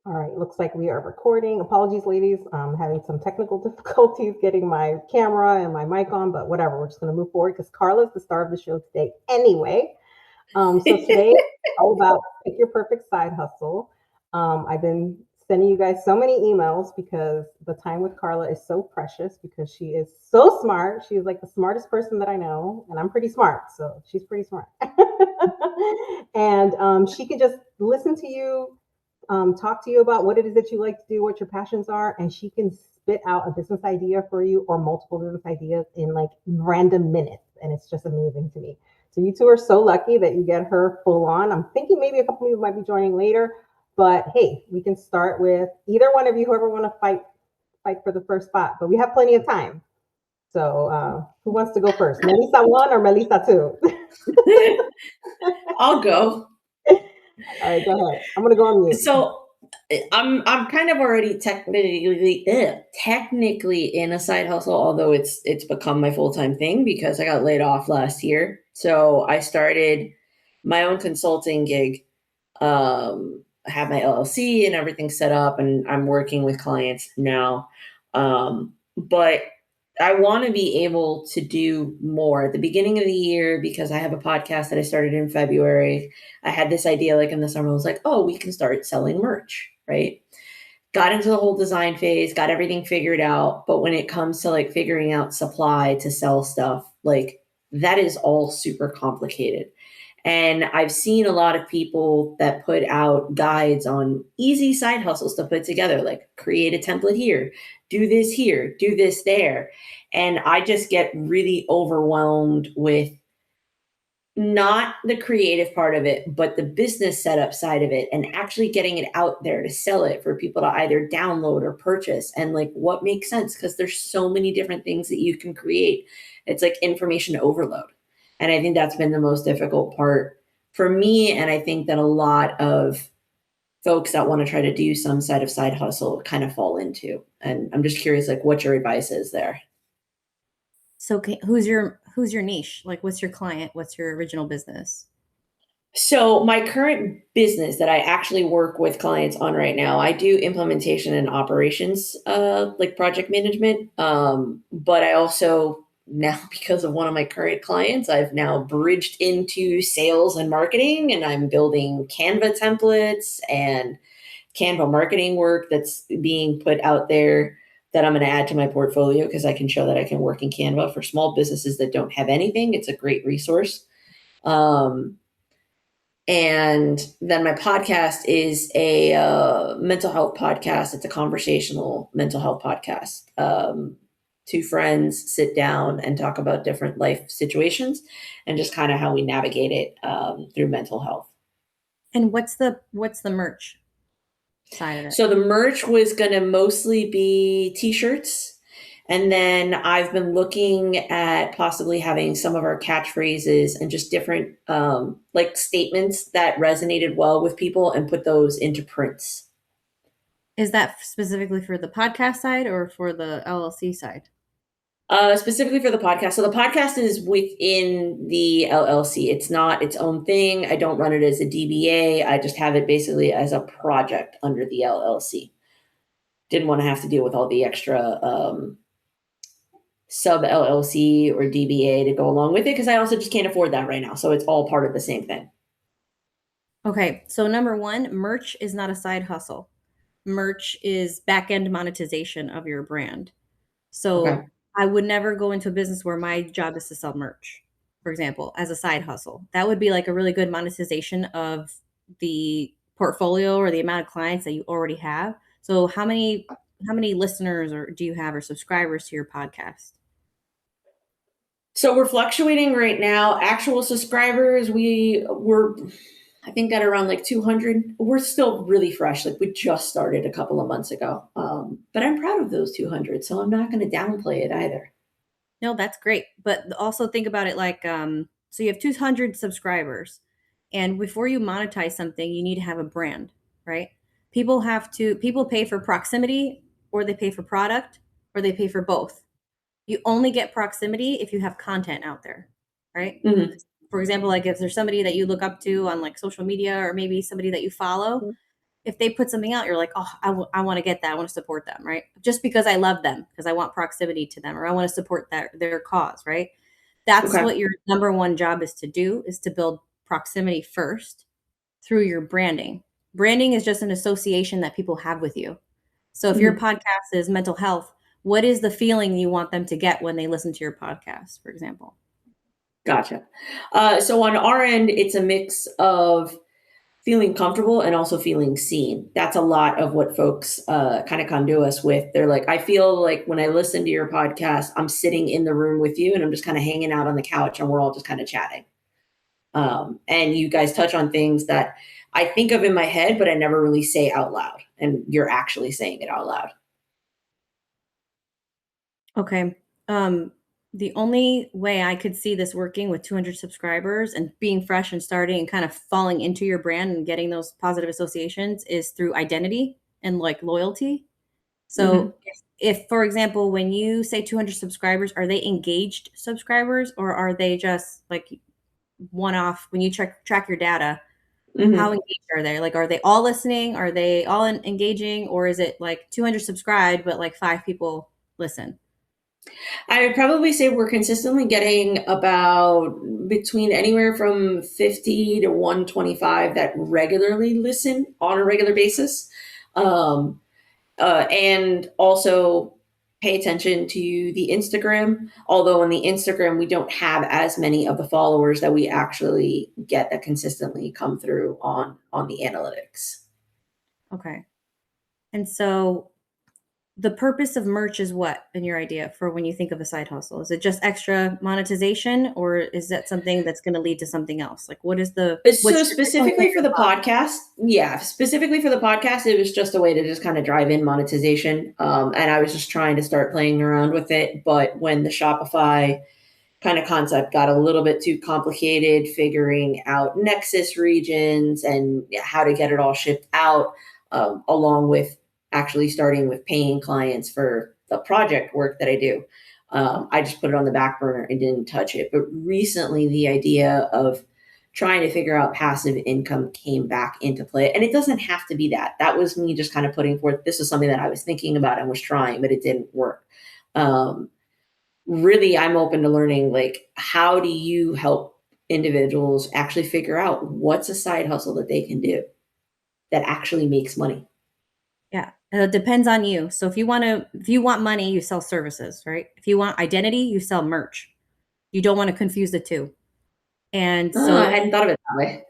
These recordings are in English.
All right, looks like we are recording. Apologies, ladies. I'm having some technical difficulties getting my camera and my mic on, but whatever. We're just going to move forward because Carla's the star of the show today anyway. So today, all about pick your perfect side hustle. I've been sending you guys so many emails because the time with Carla is so precious because she is so smart. She's like the smartest person that I know, and I'm pretty smart, so she's pretty smart. And she can just listen to you, talk to you about what it is that you like to do, what your passions are, and she can spit out a business idea for you or multiple business ideas in like random minutes. And it's just amazing to me. So you two are so lucky that you get her full on. I'm thinking maybe a couple of you might be joining later, but hey, we can start with either one of you, whoever want to fight for the first spot. But we have plenty of time. So who wants to go first? Melissa 1 or Melissa 2? I'll go. All right, go ahead. I'm gonna go on mute. So I'm kind of already technically in a side hustle, although it's become my full-time thing because I got laid off last year. So I started my own consulting gig. I have my LLC and everything set up, and I'm working with clients now. But I want to be able to do more at the beginning of the year because I have a podcast that I started in February. I had this idea like in the summer. I was like, oh, we can start selling merch, right? Got into the whole design phase, got everything figured out. But when it comes to like figuring out supply to sell stuff, like that is all super complicated. And I've seen a lot of people that put out guides on easy side hustles to put together, like create a template here, do this there. And I just get really overwhelmed with not the creative part of it, but the business setup side of it and actually getting it out there to sell it for people to either download or purchase and like what makes sense because there's so many different things that you can create. It's like information overload. And I think that's been the most difficult part for me. And I think that a lot of folks that want to try to do some side hustle kind of fall into. And I'm just curious, like, what your advice is there. So who's your niche? Like, what's your client? What's your original business? So my current business that I actually work with clients on right now, I do implementation and operations, like project management. But I also now, because of one of my current clients, I've now bridged into sales and marketing, and I'm building Canva templates and Canva marketing work that's being put out there that I'm going to add to my portfolio because I can show that I can work in Canva for small businesses that don't have anything. It's a great resource. And then my podcast is a mental health podcast. It's a conversational mental health podcast. Two friends sit down and talk about different life situations and just kind of how we navigate it through mental health. And what's the merch side of it? So the merch was going to mostly be t-shirts. And then I've been looking at possibly having some of our catchphrases and just different like statements that resonated well with people and put those into prints. Is that specifically for the podcast side or for the LLC side? Specifically for the podcast. So the podcast is within the LLC. It's not its own thing. I don't run it as a DBA. I just have it basically as a project under the LLC. Didn't want to have to deal with all the extra sub LLC or DBA to go along with it because I also just can't afford that right now. So it's all part of the same thing. Okay. So number one, merch is not a side hustle. Merch is back-end monetization of your brand. So okay. I would never go into a business where my job is to sell merch, for example, as a side hustle. That would be like a really good monetization of the portfolio or the amount of clients that you already have. So how many listeners do you have or subscribers to your podcast? So we're fluctuating right now. Actual subscribers, we're I think at around like 200. We're still really fresh. Like we just started a couple of months ago. But I'm proud of those 200. So I'm not going to downplay it either. No, that's great. But also think about it like, so you have 200 subscribers and before you monetize something, you need to have a brand, right? People pay for proximity or they pay for product or they pay for both. You only get proximity if you have content out there, right? Mm-hmm. For example, like if there's somebody that you look up to on like social media or maybe somebody that you follow, if they put something out, you're like, oh, I want to get that. I want to support them, right? Just because I love them, because I want proximity to them, or I want to support their cause, right? That's Okay. what your number one job is to do, is to build proximity first through your branding. Branding is just an association that people have with you. So if your podcast is mental health, what is the feeling you want them to get when they listen to your podcast, for example? Gotcha. So on our end, it's a mix of feeling comfortable and also feeling seen. That's a lot of what folks kind of come to us with. They're like, I feel like when I listen to your podcast, I'm sitting in the room with you and I'm just kind of hanging out on the couch and we're all just kind of chatting. And you guys touch on things that I think of in my head, but I never really say out loud. And you're actually saying it out loud. Okay. The only way I could see this working with 200 subscribers and being fresh and starting and kind of falling into your brand and getting those positive associations is through identity and like loyalty. Mhm. So if, for example, when you say 200 subscribers, are they engaged subscribers, or are they just like one off when you track your data? How Mhm. engaged are they? Like, are they all listening? Are they all engaging? Or is it like 200 subscribed, but like 5 people listen? I would probably say we're consistently getting about between anywhere from 50 to 125 that regularly listen on a regular basis. Um, and also pay attention to the Instagram. Although on the Instagram, we don't have as many of the followers that we actually get that consistently come through on the analytics. Okay. And so the purpose of merch is what in your idea for when you think of a side hustle? Is it just extra monetization, or is that something that's going to lead to something else? Like what is So what's your different specifically for the podcast, yeah, specifically for the podcast, it was just a way to just kind of drive in monetization. And I was just trying to start playing around with it. But when the Shopify kind of concept got a little bit too complicated, figuring out Nexus regions and how to get it all shipped out, along with actually starting with paying clients for the project work that I do. I just put it on the back burner and didn't touch it. But recently, the idea of trying to figure out passive income came back into play. And it doesn't have to be that. That was me just kind of putting forth, this is something that I was thinking about and was trying, but it didn't work. Really, I'm open to learning, like, how do you help individuals actually figure out what's a side hustle that they can do that actually makes money? Yeah, it depends on you. So if you want money, you sell services, right? If you want identity, you sell merch. You don't want to confuse the two. And Oh, I so hadn't thought of it that way.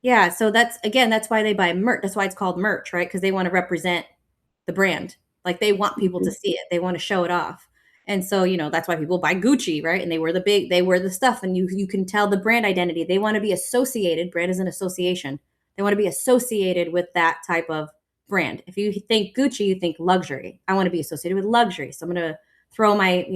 yeah, so that's why they buy merch. That's why it's called merch, right? Because they want to represent the brand. Like they want people to Mhm. see it. They want to show it off. And so, that's why people buy Gucci, right? And they wear the stuff, and you can tell the brand identity. They want to be associated. Brand is an association. They want to be associated with that type of brand. If you think Gucci, you think luxury. I want to be associated with luxury. So I'm going to throw my,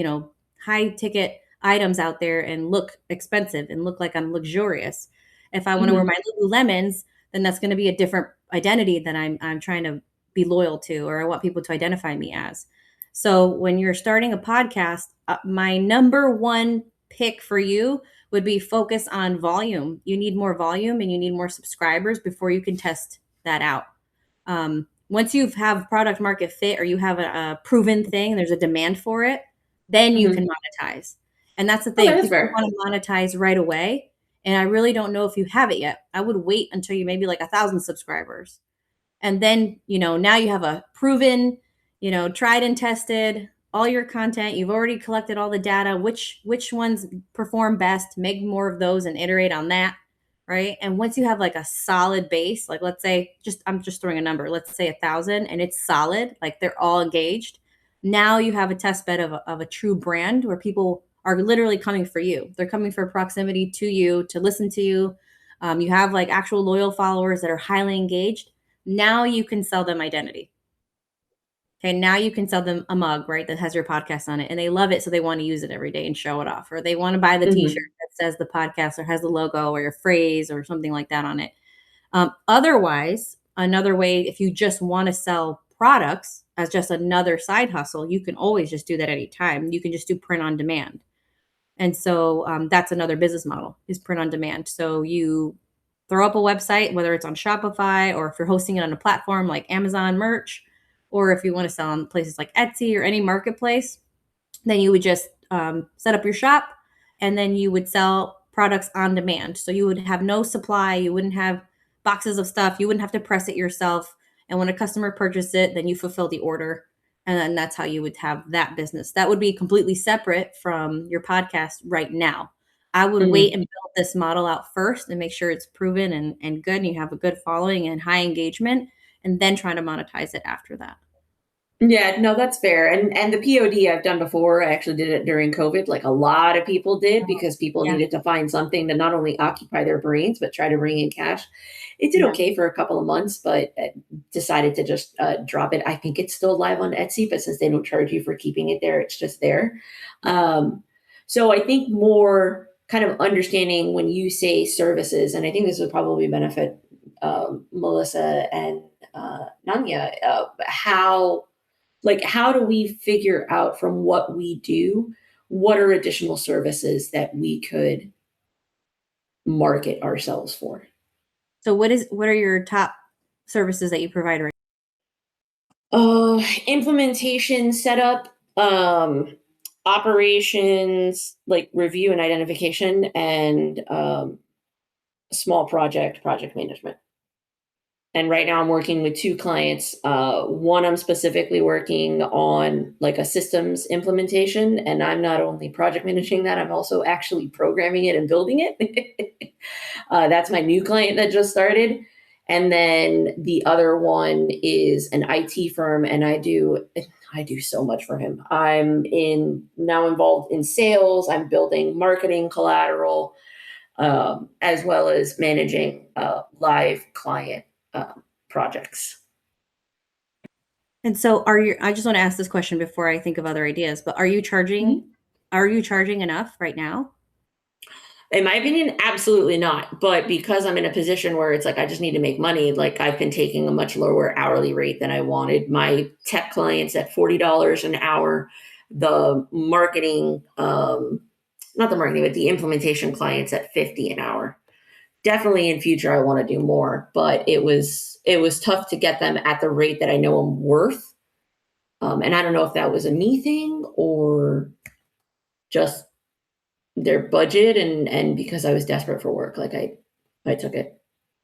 high ticket items out there and look expensive and look like I'm luxurious. If I want to wear Mhm. my Lululemons, then that's going to be a different identity that I'm trying to be loyal to, or I want people to identify me as. So when you're starting a podcast, my number one pick for you would be focus on volume. You need more volume and you need more subscribers before you can test that out. Once you have product market fit, or you have a proven thing, there's a demand for it, then you can Mhm. monetize. And that's the Okay, thing. that's People fair. want to monetize right away. And I really don't know if you have it yet. I would wait until you maybe like 1,000 subscribers. And then, now you have a proven, tried and tested all your content. You've already collected all the data, which ones perform best, make more of those and iterate on that. Right. And once you have like a solid base, like let's say I'm just throwing a number, let's say 1,000, and it's solid, like they're all engaged. Now you have a test bed of a true brand where people are literally coming for you. They're coming for proximity to you, to listen to you. You have like actual loyal followers that are highly engaged. Now you can sell them identity. Okay, now you can sell them a mug, right, that has your podcast on it, and they love it, so they want to use it every day and show it off, or they want to buy the T-shirt Mhm. that says the podcast or has the logo or your phrase or something like that on it. Otherwise, another way, if you just want to sell products as just another side hustle, you can always just do that anytime. You can just do print on demand. And so that's another business model, is print on demand. So you throw up a website, whether it's on Shopify or if you're hosting it on a platform like Amazon Merch, or if you want to sell on places like Etsy or any marketplace, then you would just set up your shop, and then you would sell products on demand. So you would have no supply, you wouldn't have boxes of stuff, you wouldn't have to press it yourself. And when a customer purchased it, then you fulfill the order. And then that's how you would have that business. That would be completely separate from your podcast right now. I would wait and build this model out first and make sure it's proven and good, and you have a good following and high engagement, and then try to monetize it after that. Yeah, no, that's fair. And the POD I've done before. I actually did it during COVID, like a lot of people did, because people Yeah. needed to find something to not only occupy their brains, but try to bring in cash. It did Yeah. okay for a couple of months, but decided to just drop it. I think it's still live on Etsy, but since they don't charge you for keeping it there, it's just there. So I think more kind of understanding when you say services, and I think this would probably benefit Melissa and Nanya, how do we figure out from what we do, what are additional services that we could market ourselves for? So what are your top services that you provide right Implementation, setup, operations, like review and identification, and small project management. And right now I'm working with 2 clients. One, I'm specifically working on like a systems implementation, and I'm not only project managing that, I'm also actually programming it and building it. That's my new client that just started. And then the other one is an IT firm, and I do so much for him. I'm now involved in sales. I'm building marketing collateral, as well as managing live client projects. And so I just want to ask this question before I think of other ideas, but are you charging enough right now? In my opinion, absolutely not. But because I'm in a position where it's like I just need to make money, like I've been taking a much lower hourly rate than I wanted. My tech clients at $40 an hour, the marketing, not the marketing, but the implementation clients at $50 an hour. Definitely in future I want to do more, but it was tough to get them at the rate that I know I'm worth. And I don't know if that was a me thing or just their budget, and because I was desperate for work, like I took it.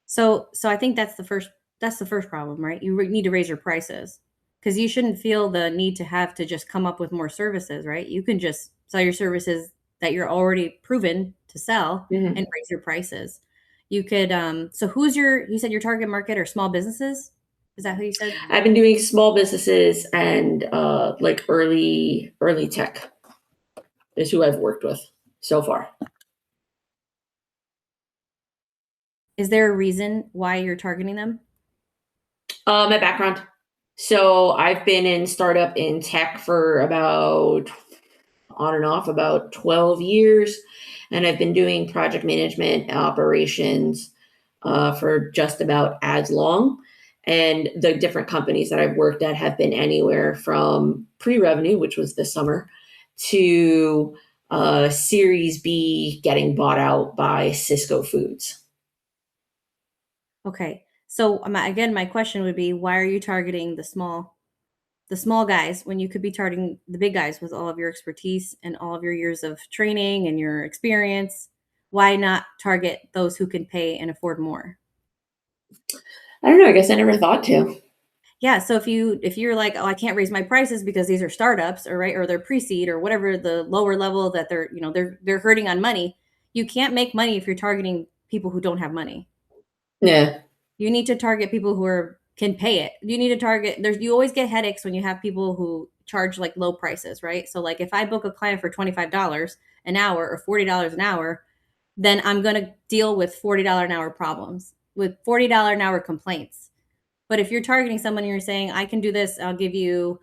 So I think that's the first problem, right? You need to raise your prices, because you shouldn't feel the need to have to just come up with more services, right? You can just sell your services that you're already proven to sell Mhm. and raise your prices. You could so you said your target market are small businesses? Is that who you said? I've been doing small businesses and like early tech is who I've worked with so far. Is there a reason why you're targeting them? My background. So I've been in startup in tech for about on and off about 12 years. And I've been doing project management operations for just about as long. And the different companies that I've worked at have been anywhere from pre-revenue, which was this summer, to Series B getting bought out by Cisco Foods. Okay. So again, my question would be, why are you targeting the small guys when you could be targeting the big guys with all of your expertise and all of your years of training and your experience? Why not target those who can pay and afford more? I don't know. I guess I never thought to. Yeah. So if you're like, oh, I can't raise my prices because these are startups, or right, or they're pre-seed or whatever the lower level that they're hurting on money. You can't make money if you're targeting people who don't have money. Yeah. You need to target people who can pay it. You need to target you always get headaches when you have people who charge like low prices, right? So like if I book a client for $25 an hour or $40 an hour, then I'm going to deal with $40 an hour problems, with $40 an hour complaints. But if you're targeting someone and you're saying, I can do this, I'll give you,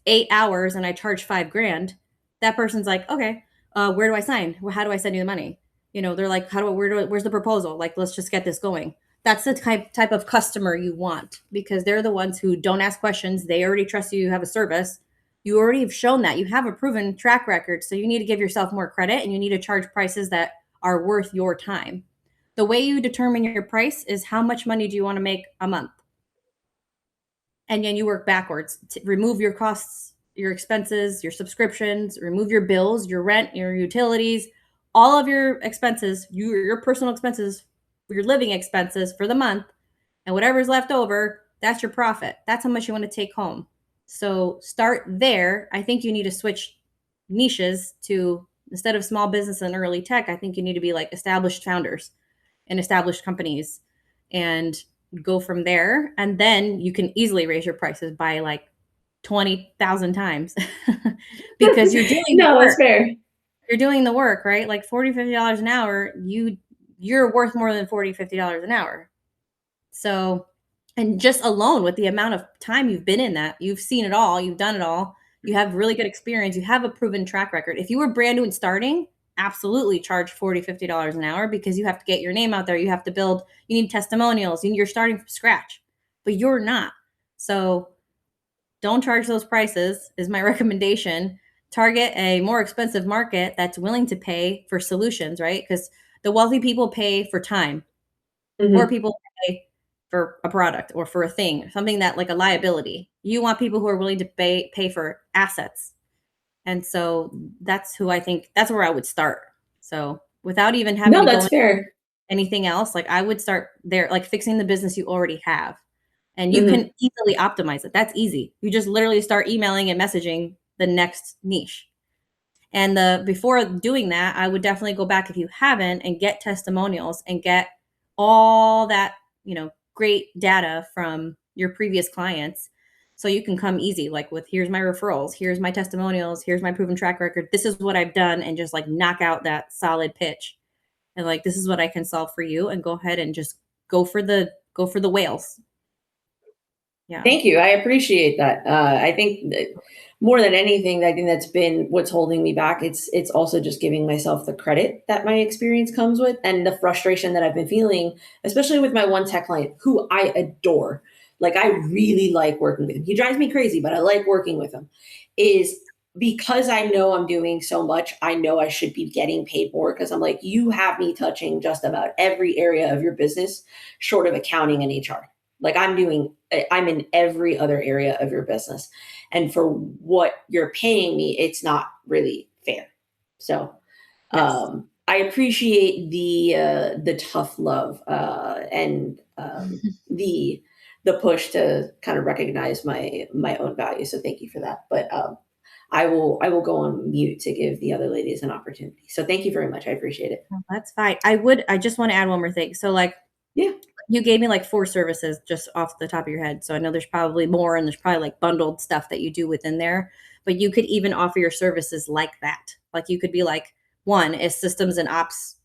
8 hours and I charge $5,000, that person's like, okay, where do I sign? How do I send you the money? They're like, where's the proposal? Like, let's just get this going. That's the type of customer you want, because they're the ones who don't ask questions. They already trust you. You have a service. You already have shown that you have a proven track record. So you need to give yourself more credit, and you need to charge prices that are worth your time. The way you determine your price is how much money do you want to make a month? And then you work backwards to remove your costs, your expenses, your subscriptions, remove your bills, your rent, your utilities, all of your expenses, your personal expenses, your living expenses for the month, and whatever's left over, that's your profit. That's how much you want to take home. So start there. I think you need to switch niches to, instead of small business and early tech, I think you need to be like established founders and established companies and go from there. And then you can easily raise your prices by like 20,000 times because you're doing the No, that's work. fair. You're doing the work, right? Like $40, $50 an hour, you're worth more than $40, $50 an hour. So, and just alone with the amount of time you've been in that, you've seen it all, you've done it all, you have really good experience, you have a proven track record. If you were brand new and starting, absolutely charge $40, $50 an hour because you have to get your name out there. You have to build, you need testimonials, you're starting from scratch, but you're not. So don't charge those prices is my recommendation. Target a more expensive market that's willing to pay for solutions, right? Because the wealthy people pay for time. Poor people pay for a product or for a thing, something that like a liability. You want people who are willing to pay for assets. And so that's who I think, that's where I would start. So without even having No, to go that's into fair. anything else, like I would start there, like fixing the business you already have. And you can easily optimize it. That's easy. You just literally start emailing and messaging the next niche. And before doing that, I would definitely go back if you haven't and get testimonials and get all that, great data from your previous clients. So you can come easy, like with here's my referrals, here's my testimonials, here's my proven track record. This is what I've done, and just like knock out that solid pitch. And like, this is what I can solve for you, and go ahead and just go for the whales. Yeah. Thank you. I appreciate that. I think that more than anything, I think that's been what's holding me back. It's also just giving myself the credit that my experience comes with, and the frustration that I've been feeling, especially with my one tech client who I adore. Like I really like working with him. He drives me crazy, but I like working with him. Is because I know I'm doing so much, I know I should be getting paid more because I'm like, you have me touching just about every area of your business, short of accounting and HR. Like I'm in every other area of your business. And for what you're paying me, it's not really fair. So Yes. I appreciate the tough love and the push to kind of recognize my own value. So thank you for that. But I will go on mute to give the other ladies an opportunity. So thank you very much. I appreciate it. Oh, that's fine. I just want to add one more thing. So like, Yeah. you gave me like 4 services just off the top of your head. So I know there's probably more, and there's probably like bundled stuff that you do within there, but you could even offer your services like that. Like you could be like, one is systems and ops,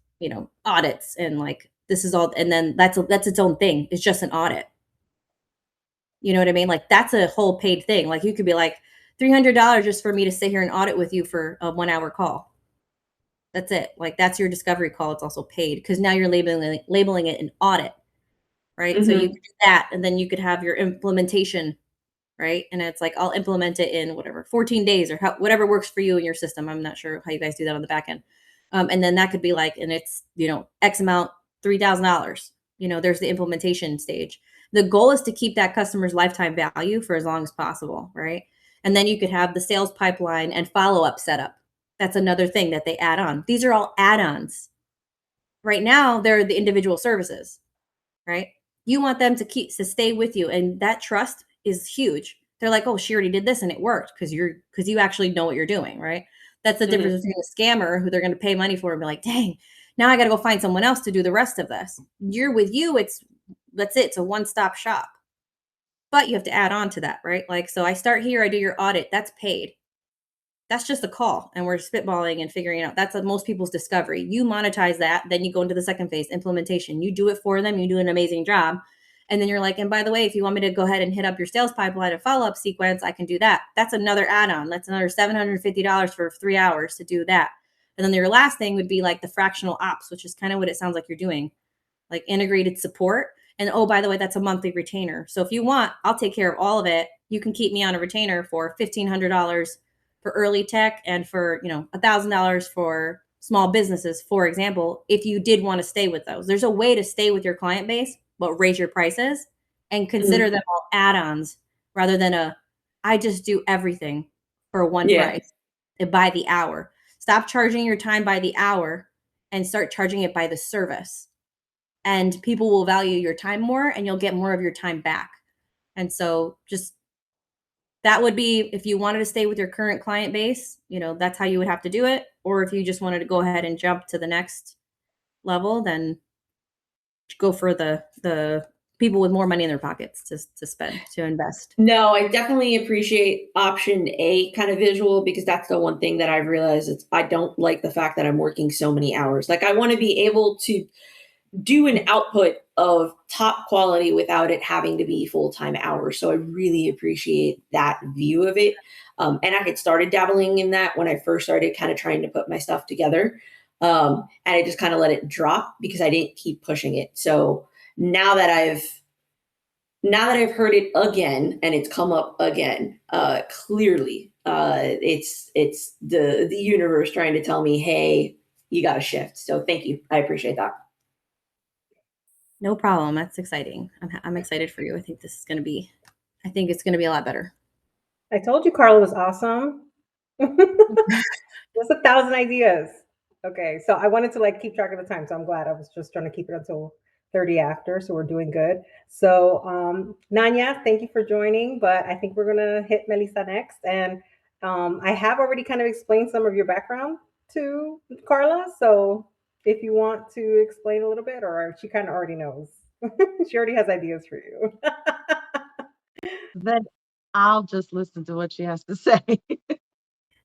audits, and like this is all, and then that's its own thing. It's just an audit. You know what I mean? Like that's a whole paid thing. Like you could be like $300 just for me to sit here and audit with you for a 1-hour call. That's it. Like that's your discovery call. It's also paid because now you're labeling it an audit. Right. So you could do that, and then you could have your implementation, right? And it's like, I'll implement it in whatever, 14 days or whatever works for you in your system. I'm not sure how you guys do that on the back end. And then that could be like, and it's, X amount, $3,000, there's the implementation stage. The goal is to keep that customer's lifetime value for as long as possible. Right. And then you could have the sales pipeline and follow-up setup. That's another thing that they add on. These are all add-ons. Right now, they're the individual services, right? You want them to stay with you, and that trust is huge. They're like, oh, she already did this and it worked because you actually know what you're doing, right? That's the difference between a scammer who they're going to pay money for and be like, dang, now I got to go find someone else to do the rest of this. You're with you. That's it. It's a one-stop shop, but you have to add on to that, right? Like, so I start here, I do your audit. That's paid. That's just a call, and we're spitballing and figuring out. That's most people's discovery. You monetize that, then you go into the second phase, implementation. You do it for them, you do an amazing job. And then you're like, and by the way, if you want me to go ahead and hit up your sales pipeline and follow-up sequence, I can do that. That's another add-on. That's another $750 for 3 hours to do that. And then your last thing would be like the fractional ops, which is kind of what it sounds like you're doing, like integrated support. And oh, by the way, that's a monthly retainer. So if you want, I'll take care of all of it. You can keep me on a retainer for $1,500 for early tech, and for $1,000 for small businesses, for example, if you did want to stay with those. There's a way to stay with your client base, but raise your prices and consider them all add-ons rather than I just do everything for one price and by the hour. Stop charging your time by the hour and start charging it by the service. And people will value your time more and you'll get more of your time back. And so just that would be, if you wanted to stay with your current client base, that's how you would have to do it. Or if you just wanted to go ahead and jump to the next level, then go for the people with more money in their pockets to spend, to invest. No, I definitely appreciate option A kind of visual, because that's the one thing that I've realized is I don't like the fact that I'm working so many hours. Like, I want to be able to do an output of top quality without it having to be full-time hours. So I really appreciate that view of it. And I had started dabbling in that when I first started kind of trying to put my stuff together. And I just kind of let it drop because I didn't keep pushing it. So now that I've heard it again and it's come up again, clearly, it's the universe trying to tell me, hey, you got to shift. So thank you. I appreciate that. No problem. That's exciting. I'm excited for you. I think it's going to be a lot better. I told you Carla was awesome. There's 1,000 ideas. Okay, so I wanted to keep track of the time, so I'm glad. I was just trying to keep it until 30 after, so we're doing good. So Nanya, thank you for joining, but I think we're gonna hit Melissa next. And I have already kind of explained some of your background to Carla, so if you want to explain a little bit, or she kind of already knows. She already has ideas for you. Then I'll just listen to what she has to say.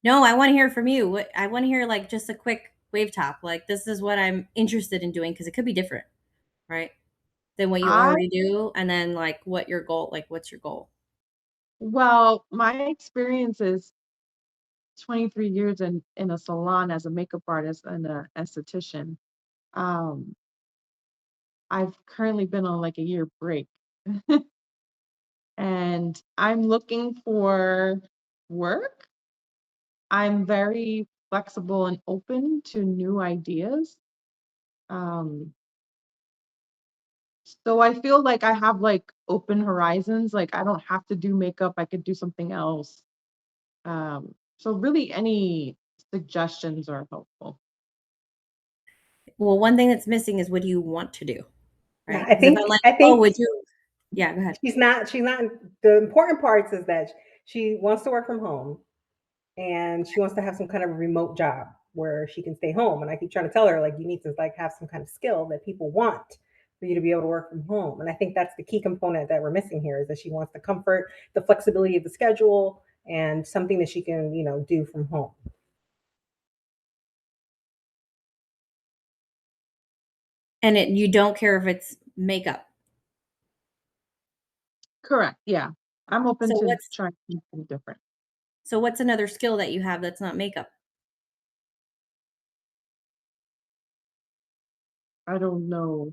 No, I want to hear from you. I want to hear just a quick wave top. This is what I'm interested in doing, because it could be different, right, than what you already do. And then what's your goal? Well, my experience is 23 years in a salon as a makeup artist and an esthetician. I've currently been on a year break. And I'm looking for work. I'm very flexible and open to new ideas. So I feel like I have open horizons. I don't have to do makeup. I could do something else. So really any suggestions are helpful. Well, one thing that's missing is, what do you want to do? Right? I think, would you? Yeah, go ahead. She's not, the important parts is that she wants to work from home and she wants to have some kind of a remote job where she can stay home. And I keep trying to tell her, you need to have some kind of skill that people want for you to be able to work from home. And I think that's the key component that we're missing here, is that she wants the comfort, the flexibility of the schedule, and something that she can, do from home. And you don't care if it's makeup? Correct. Yeah. I'm open to trying something different. So what's another skill that you have that's not makeup? I don't know.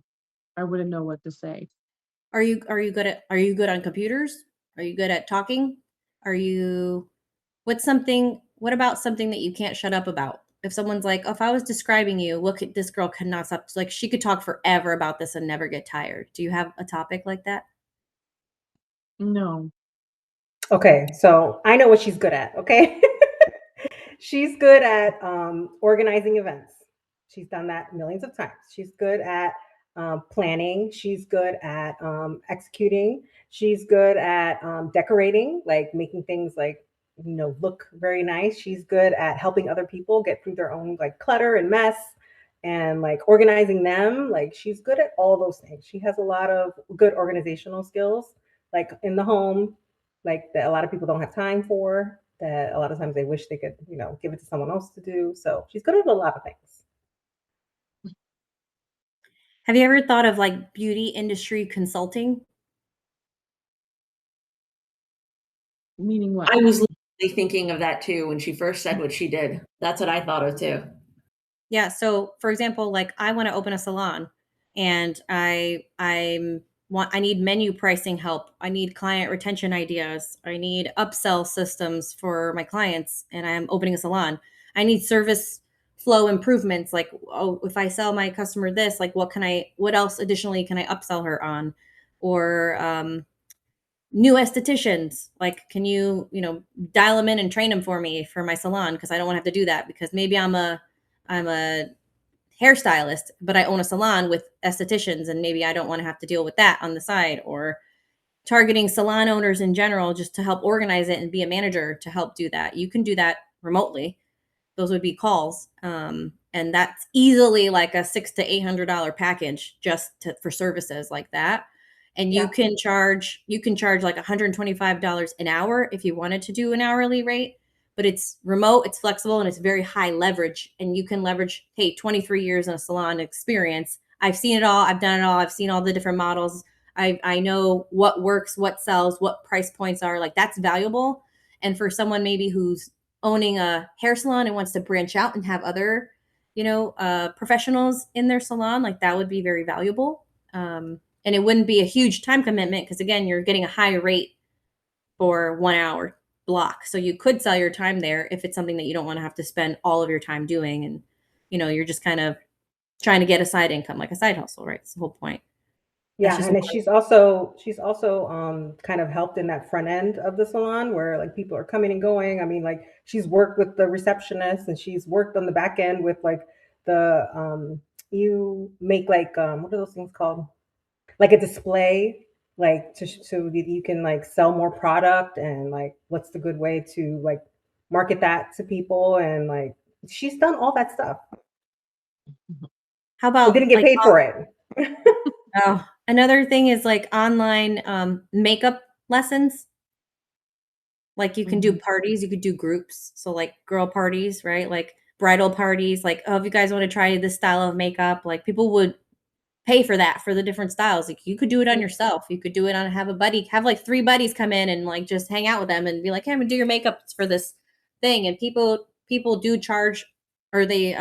I wouldn't know what to say. Are you good on computers? Are you good at talking? What about something that you can't shut up about? If someone's like, if I was describing you, this girl could not stop. She could talk forever about this and never get tired. Do you have a topic like that? No. Okay, so I know what she's good at. Okay. She's good at organizing events. She's done that millions of times. She's good at planning. She's good at executing. She's good at decorating, making things look very nice. She's good at helping other people get through their own clutter and mess, and organizing them. She's good at all those things. She has a lot of good organizational skills, in the home, that a lot of people don't have time for, that a lot of times they wish they could, give it to someone else to do. So she's good at a lot of things. Have you ever thought of beauty industry consulting? Meaning what? I was literally thinking of that too when she first said what she did. That's what I thought of too. Yeah. So for example, I want to open a salon, and I need menu pricing help. I need client retention ideas. I need upsell systems for my clients, and I'm opening a salon. I need service flow improvements, like, oh, if I sell my customer this, like what else additionally can I upsell her on? Or new estheticians, like, can you, dial them in and train them for me for my salon? Because I don't want to have to do that, because maybe I'm a hairstylist, but I own a salon with estheticians, and maybe I don't want to have to deal with that on the side. Or targeting salon owners in general, just to help organize it and be a manager to help do that. You can do that remotely. Those would be calls. And that's easily like a $600 to $800 package for services like that. And Yeah. you can charge like $125 an hour if you wanted to do an hourly rate, but it's remote, it's flexible, and it's very high leverage. And you can leverage, hey, 23 years in a salon experience. I've seen it all. I've done it all. I've seen all the different models. I know what works, what sells, what price points are. Like, that's valuable. And for someone maybe who's owning a hair salon and wants to branch out and have other, professionals in their salon, like, that would be very valuable. And it wouldn't be a huge time commitment, because again, you're getting a high rate for 1 hour block. So you could sell your time there if it's something that you don't want to have to spend all of your time doing. And, you're just kind of trying to get a side income, like a side hustle, right? It's the whole point. That's Yeah, just and then she's also kind of helped in that front end of the salon where like people are coming and going. I mean, like she's worked with the receptionist and she's worked on the back end with like the you make like what are those things called? Like a display, like so that you can like sell more product, and like what's the good way to like market that to people, and like she's done all that stuff. How But about didn't get like paid for it. oh, another thing is like online makeup lessons. Like, you can do Mhm. parties, you could do groups. So like girl parties, right? Like bridal parties, like, oh, if you guys want to try this style of makeup, like people would pay for that, for the different styles. Like, you could do it on yourself. You could do it on, have a buddy, have like 3 buddies come in and like just hang out with them and be like, "Hey, I'm gonna do your makeup for this thing." And people do charge, or they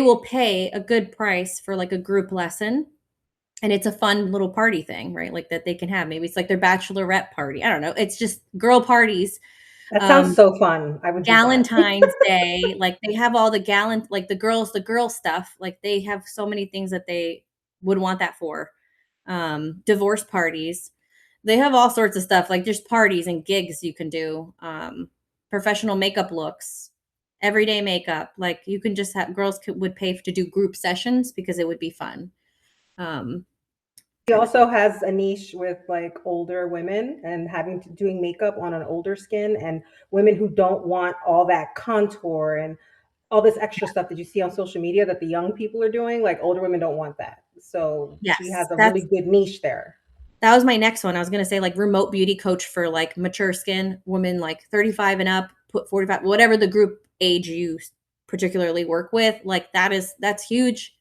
will pay a good price for like a group lesson. And it's a fun little party thing, right? Like, that they can have. Maybe it's like their bachelorette party. I don't know. It's just girl parties. That sounds Um, so fun. I would do that. Galentine's Day, like, they have all like the girl stuff. Like, they have so many things that they would want that for. Divorce parties. They have all sorts of stuff, like just parties and gigs you can do. Professional makeup looks, everyday makeup. Like, you can just have would pay to do group sessions because it would be fun. Um, She also has a niche with like older women and doing makeup on an older skin, and women who don't want all that contour and all this extra stuff that you see on social media that the young people are doing. Like older women don't want that. So she yes, has a really good niche there. that was my next one. I was going to say, like, remote beauty coach for like mature skin women, like 35 and up, put 45, whatever the group age you particularly work with. Like, that's huge.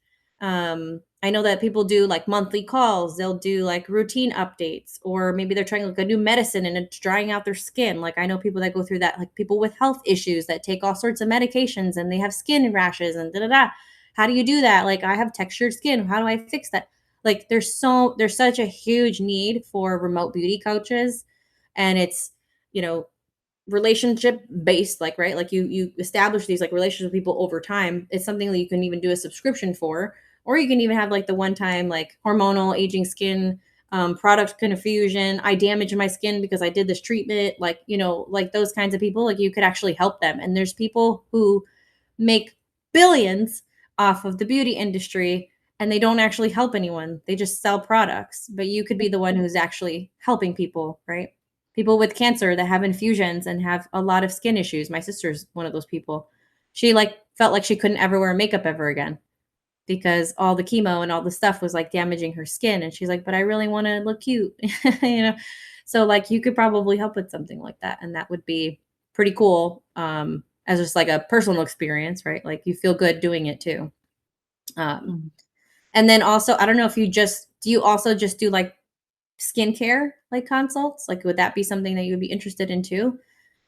I know that people do like monthly calls. They'll do like routine updates, or maybe they're trying like a new medicine and it's drying out their skin. Like, I know people that go through that, like people with health issues that take all sorts of medications and they have skin rashes and da da da. How do you do that? Like, I have textured skin. How do I fix that? Like, there's such a huge need for remote beauty coaches. And it's, you know, relationship based, like, right, like you establish these like relationships with people over time. It's something that you can even do a subscription for, or you can even have like the one time, like, hormonal aging skin product confusion. I damaged my skin because I did this treatment, like, like those kinds of people, like, you could actually help them. And there's people who make billions off of the beauty industry, and they don't actually help anyone. They just sell products. But you could be the one who's actually helping people, right? People with cancer that have infusions and have a lot of skin issues. My sister's one of those people. She like felt like she couldn't ever wear makeup ever again because all the chemo and all the stuff was like damaging her skin. And she's like, but I really want to look cute, you know? So like, you could probably help with something like that. And that would be pretty cool. As just like a personal experience, right? Like, you feel good doing it too. Mhm. And then also, I don't know if do you also just do like skincare, like consults? Like, would that be something that you would be interested in too?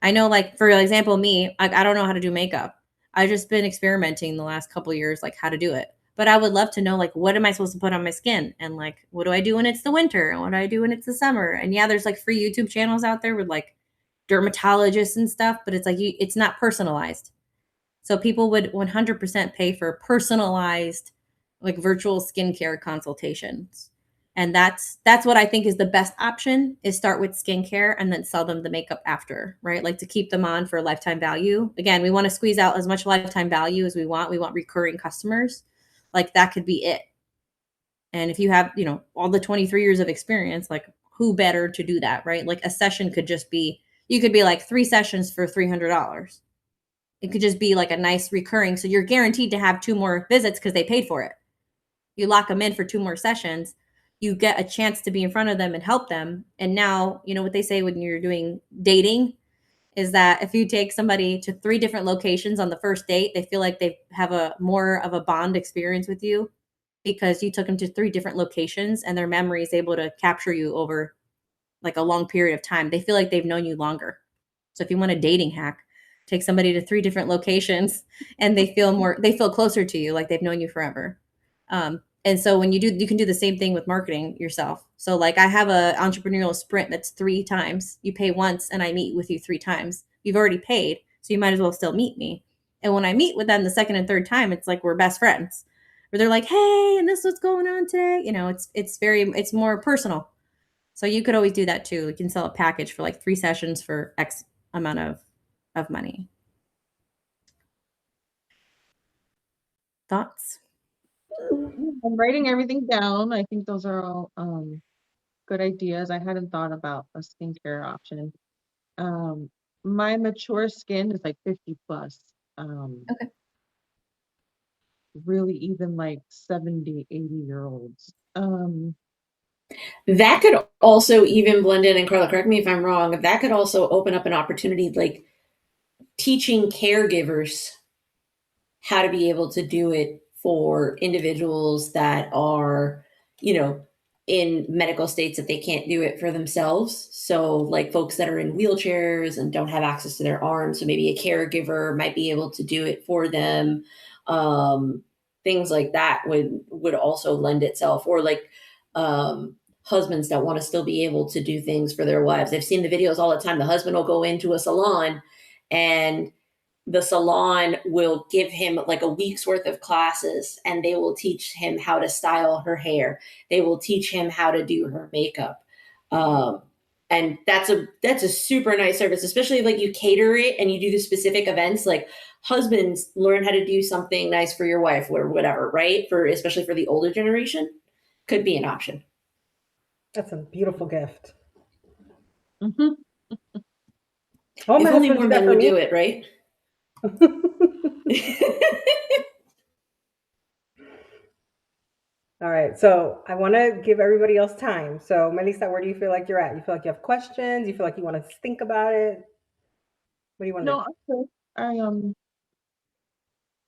I know, like, for example, me, like, I don't know how to do makeup. I've just been experimenting the last couple of years, like, how to do it. But I would love to know, like, what am I supposed to put on my skin? And like, what do I do when it's the winter? And what do I do when it's the summer? And yeah, there's like free YouTube channels out there with like dermatologists and stuff, but it's like, it's not personalized. So people would 100% pay for personalized, like virtual skincare consultations. And that's what I think is the best option, is start with skincare and then sell them the makeup after, right? Like to keep them on for lifetime value. Again, we want to squeeze out as much lifetime value as we want. We want recurring customers. Like that could be it. And if you have, all the 23 years of experience, like who better to do that, right? Like a session could just be, you could be like 3 sessions for $300. It could just be like a nice recurring. So you're guaranteed to have 2 more visits because they paid for it. You lock them in for 2 more sessions. You get a chance to be in front of them and help them. And now, you know what they say when you're doing dating is that if you take somebody to 3 different locations on the first date, they feel like they have a more of a bond experience with you because you took them to 3 different locations and their memory is able to capture you over like a long period of time. They feel like they've known you longer. So if you want a dating hack, take somebody to 3 different locations and they feel closer to you, like they've known you forever. And so when you can do the same thing with marketing yourself. So like I have a entrepreneurial sprint that's 3 times. You pay once and I meet with you 3 times. You've already paid, so you might as well still meet me. And when I meet with them the second and third time, it's like we're best friends. Where they're like, "Hey, and this is what's going on today." It's more personal. So you could always do that too. You can sell a package for like 3 sessions for X amount of money. Thoughts? I'm writing everything down. I think those are all good ideas. I hadn't thought about a skincare option. My mature skin is like 50 plus. Okay. Really even like 70, 80-year-olds. That could also even blend in, and Carla, correct me if I'm wrong, that could also open up an opportunity like teaching caregivers how to be able to do it for individuals that are, in medical states that they can't do it for themselves. So, like folks that are in wheelchairs and don't have access to their arms, so maybe a caregiver might be able to do it for them. Things like that would also lend itself, or like husbands that want to still be able to do things for their wives. I've seen the videos all the time. The husband will go into a salon and the salon will give him like a week's worth of classes and they will teach him how to style her hair. They will teach him how to do her makeup. And that's a super nice service, especially if like you cater it and you do the specific events, like husbands learn how to do something nice for your wife or whatever, right? Especially for the older generation, could be an option. That's a beautiful gift. Mhm. Oh, If my only husband more did that men for would me. do it, right? All right, so I want to give everybody else time. So, Melissa, where do you feel like you're at? You feel like you have questions? You feel like you want to think about it? What do you want to No, do? I'm good.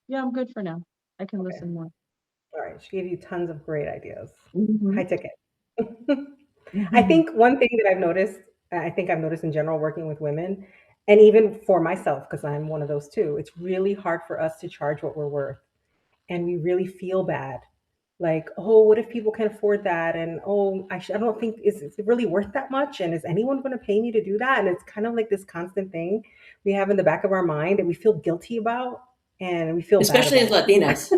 Yeah, I'm good for now. I can listen more. All right, she gave you tons of great ideas. Mhm. High ticket. I Mhm. think one thing that I've noticed in general working with women, and even for myself, because I'm one of those too, it's really hard for us to charge what we're worth. And we really feel bad. Like, oh, what if people can afford that? And oh, I don't think is it really worth that much? And is anyone going to pay me to do that? And it's kind of like this constant thing we have in the back of our mind that we feel guilty about and we feel bad Especially as about. Latinas.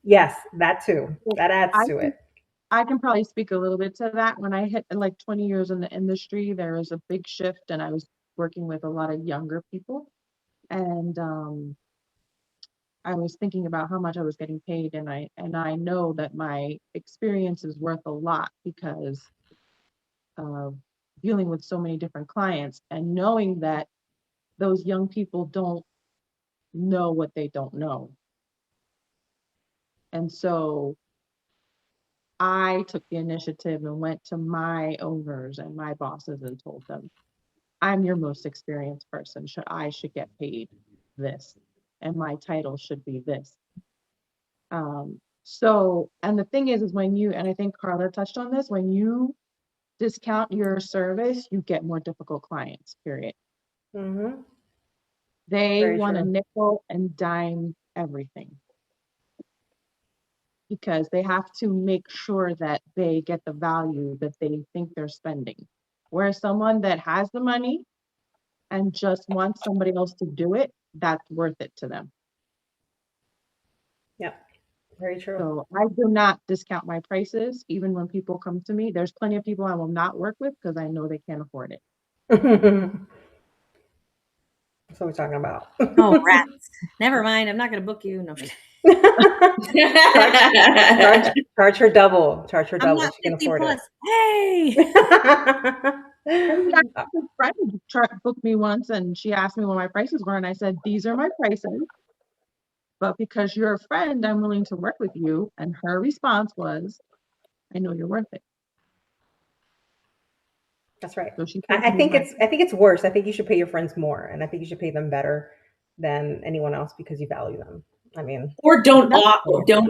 Yes, that too. That adds I to can, it. I can probably speak a little bit to that. When I hit like 20 years in the industry, there was a big shift and I was working with a lot of younger people. And I was thinking about how much I was getting paid, and I know that my experience is worth a lot because of dealing with so many different clients and knowing that those young people don't know what they don't know. And so I took the initiative and went to my owners and my bosses and told them, I'm your most experienced person. I should get paid this, and my title should be this. And the thing is when and I think Carla touched on this, when you discount your service, you get more difficult clients, period. Mm-hmm. They Very want to true. nickel and dime everything because they have to make sure that they get the value that they think they're spending. Whereas someone that has the money and just wants somebody else to do it, that's worth it to them. Very true. So I do not discount my prices, even when people come to me. There's plenty of people I will not work with because I know they can't afford it. That's what we're talking about. Oh, rats. Never mind. I'm not going to book you. No, I'm just kidding. charge her double. Charge her I'm double. not She can 50 afford plus. it. Hey. And a friend booked me once and she asked me what my prices were, and I said, these are my prices. But because you're a friend, I'm willing to work with you. And her response was, I know you're worth it. That's right. So she I think it's worse. I think you should pay your friends more, and I think you should pay them better than anyone else because you value them. I mean, or don't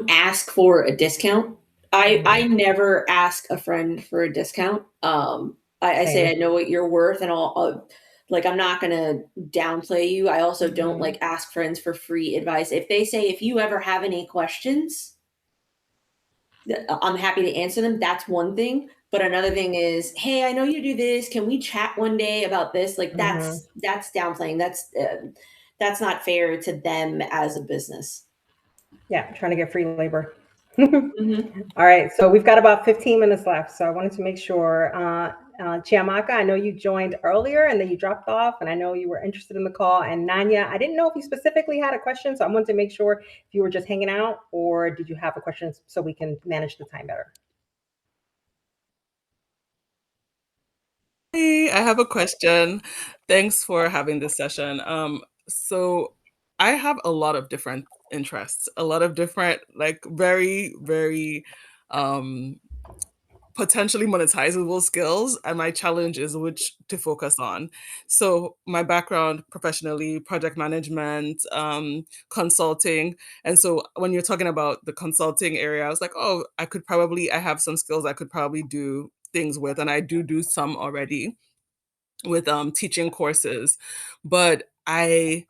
ask for a discount. I never ask a friend for a discount. I say I know what you're worth, and I'll like, I'm not gonna downplay you. I also don't like ask friends for free advice. If they say, if you ever have any questions, I'm happy to answer them. That's one thing. But another thing is, hey, I know you do this. Can we chat one day about this? Like that's downplaying. That's not fair to them as a business. Yeah, trying to get free labor. All right, so we've got about 15 minutes left. So I wanted to make sure, Chiamaka, I know you joined earlier and then you dropped off, and I know you were interested in the call. And Nanya, I didn't know if you specifically had a question, so I wanted to make sure if you were just hanging out or did you have a question so we can manage the time better. Hey, I have a question. Thanks for having this session. So I have a lot of different interests, a lot of different, like very, very potentially monetizable skills, and my challenge is which to focus on. So my background professionally, project management, consulting. And so when you're talking about the consulting area, I was like, oh, I have some skills I could probably do things with, and I do some already with teaching courses, but I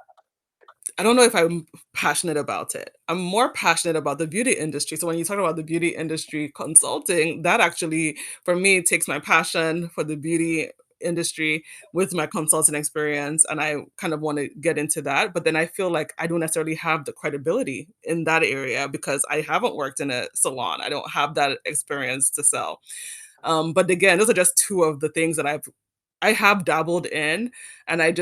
don't know if I'm passionate about it. I'm more passionate about the beauty industry. So when you talk about the beauty industry consulting, that actually, for me, takes my passion for the beauty industry with my consulting experience, and I kind of want to get into that. But then I feel like I don't necessarily have the credibility in that area because I haven't worked in a salon. I don't have that experience to sell. But again, those are just two of the things that I have dabbled in, and I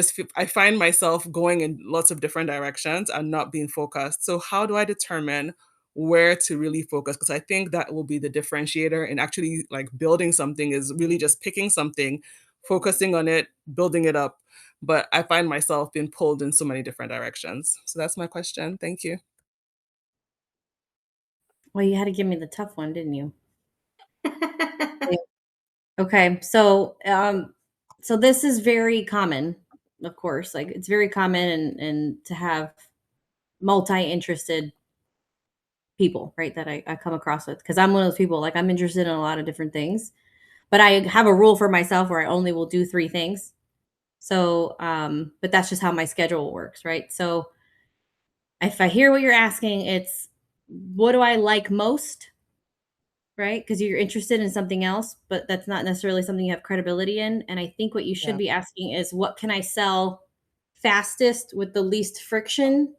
find myself going in lots of different directions and not being focused. So how do I determine where to really focus? Because I think that will be the differentiator in actually like building something, is really just picking something, focusing on it, building it up. But I find myself being pulled in so many different directions. So that's my question. Thank you. Well, you had to give me the tough one, didn't you? Okay, so this is very common, of course. Like, it's very common and to have multi-interested people, right? That I come across with, because I'm one of those people, like, I'm interested in a lot of different things, but I have a rule for myself where I only will do 3 things. So, but that's just how my schedule works, right? So if I hear what you're asking, it's what do I like most? Right? Because you're interested in something else, but that's not necessarily something you have credibility in. And I think what you should be asking is, what can I sell fastest with the least friction?